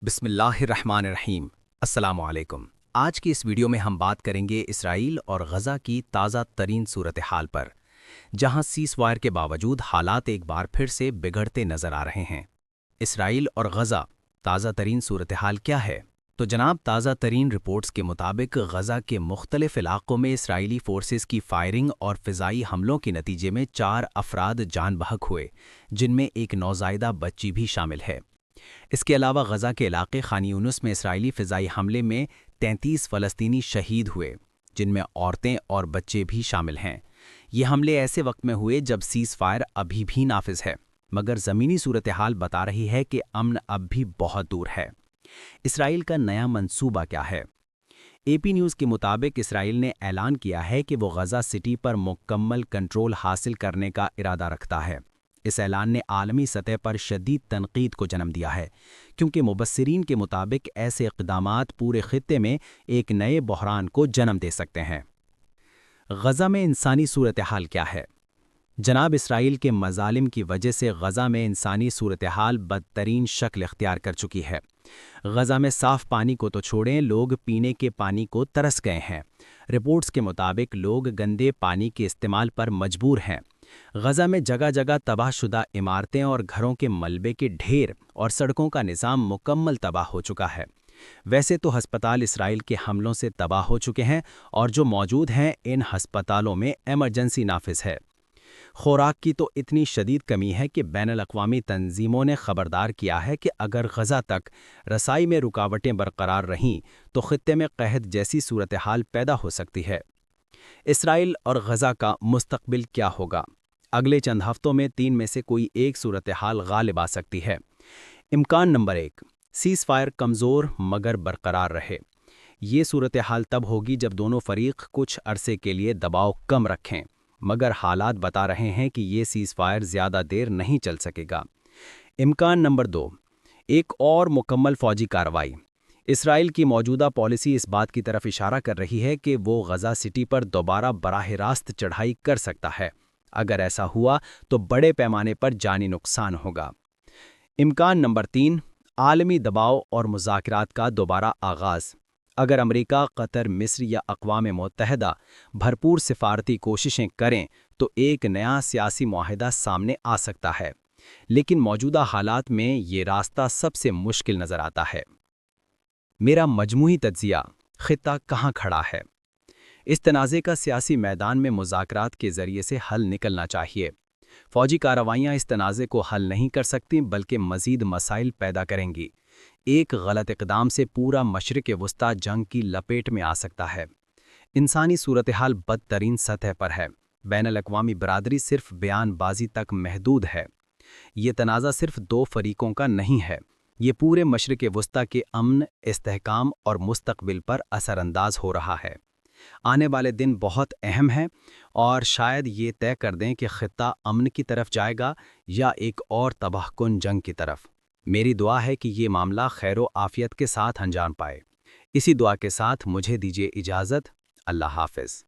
بسم اللہ الرحمن الرحیم۔ السلام علیکم۔ آج کی اس ویڈیو میں ہم بات کریں گے اسرائیل اور غزہ کی تازہ ترین صورتحال پر، جہاں سیز فائر کے باوجود حالات ایک بار پھر سے بگڑتے نظر آ رہے ہیں۔ اسرائیل اور غزہ تازہ ترین صورتحال کیا ہے؟ تو جناب، تازہ ترین رپورٹس کے مطابق غزہ کے مختلف علاقوں میں اسرائیلی فورسز کی فائرنگ اور فضائی حملوں کے نتیجے میں 4 افراد جان بحق ہوئے، جن میں ایک نوزائیدہ بچی بھی شامل ہے۔ اس کے علاوہ غزہ کے علاقے خان یونس میں اسرائیلی فضائی حملے میں 33 فلسطینی شہید ہوئے، جن میں عورتیں اور بچے بھی شامل ہیں۔ یہ حملے ایسے وقت میں ہوئے جب سیز فائر ابھی بھی نافذ ہے، مگر زمینی صورتحال بتا رہی ہے کہ امن اب بھی بہت دور ہے۔ اسرائیل کا نیا منصوبہ کیا ہے؟ اے پی نیوز کے مطابق اسرائیل نے اعلان کیا ہے کہ وہ غزہ سٹی پر مکمل کنٹرول حاصل کرنے کا ارادہ رکھتا ہے۔ اس اعلان نے عالمی سطح پر شدید تنقید کو جنم دیا ہے، کیونکہ مبصرین کے مطابق ایسے اقدامات پورے خطے میں ایک نئے بحران کو جنم دے سکتے ہیں۔ غزہ میں انسانی صورتحال کیا ہے؟ جناب، اسرائیل کے مظالم کی وجہ سے غزہ میں انسانی صورتحال بدترین شکل اختیار کر چکی ہے۔ غزہ میں صاف پانی کو تو چھوڑیں، لوگ پینے کے پانی کو ترس گئے ہیں۔ رپورٹس کے مطابق لوگ گندے پانی کے استعمال پر مجبور ہیں۔ غزہ میں جگہ جگہ تباہ شدہ عمارتیں اور گھروں کے ملبے کے ڈھیر اور سڑکوں کا نظام مکمل تباہ ہو چکا ہے۔ ویسے تو ہسپتال اسرائیل کے حملوں سے تباہ ہو چکے ہیں، اور جو موجود ہیں ان ہسپتالوں میں ایمرجنسی نافذ ہے۔ خوراک کی تو اتنی شدید کمی ہے کہ بین الاقوامی تنظیموں نے خبردار کیا ہے کہ اگر غزہ تک رسائی میں رکاوٹیں برقرار رہیں تو خطے میں قحط جیسی صورتحال پیدا ہو سکتی ہے۔ اسرائیل اور غزہ کا مستقبل کیا ہوگا؟ اگلے چند ہفتوں میں 3 میں سے کوئی ایک صورتحال غالب آ سکتی ہے۔ امکان نمبر 1، سیز فائر کمزور مگر برقرار رہے۔ یہ صورتحال تب ہوگی جب دونوں فریق کچھ عرصے کے لیے دباؤ کم رکھیں، مگر حالات بتا رہے ہیں کہ یہ سیز فائر زیادہ دیر نہیں چل سکے گا۔ امکان نمبر 2، ایک اور مکمل فوجی کارروائی۔ اسرائیل کی موجودہ پالیسی اس بات کی طرف اشارہ کر رہی ہے کہ وہ غزہ سٹی پر دوبارہ براہ راست چڑھائی کر سکتا ہے۔ اگر ایسا ہوا تو بڑے پیمانے پر جانی نقصان ہوگا۔ امکان نمبر 3، عالمی دباؤ اور مذاکرات کا دوبارہ آغاز۔ اگر امریکہ، قطر، مصر یا اقوام متحدہ بھرپور سفارتی کوششیں کریں تو ایک نیا سیاسی معاہدہ سامنے آ سکتا ہے، لیکن موجودہ حالات میں یہ راستہ سب سے مشکل نظر آتا ہے۔ میرا مجموعی تجزیہ: خطہ کہاں کھڑا ہے؟ اس تنازع کا سیاسی میدان میں مذاکرات کے ذریعے سے حل نکلنا چاہیے۔ فوجی کارروائیاں اس تنازع کو حل نہیں کر سکتیں بلکہ مزید مسائل پیدا کریں گی۔ ایک غلط اقدام سے پورا مشرق وسطیٰ جنگ کی لپیٹ میں آ سکتا ہے۔ انسانی صورتحال بدترین سطح پر ہے۔ بین الاقوامی برادری صرف بیان بازی تک محدود ہے۔ یہ تنازع صرف 2 فریقوں کا نہیں ہے، یہ پورے مشرق وسطیٰ کے امن، استحکام اور مستقبل پر اثر انداز ہو رہا ہے۔ آنے والے دن بہت اہم ہیں اور شاید یہ طے کر دیں کہ خطہ امن کی طرف جائے گا یا ایک اور تباہ کن جنگ کی طرف۔ میری دعا ہے کہ یہ معاملہ خیر و عافیت کے ساتھ انجام پائے۔ اسی دعا کے ساتھ مجھے دیجیے اجازت۔ اللہ حافظ۔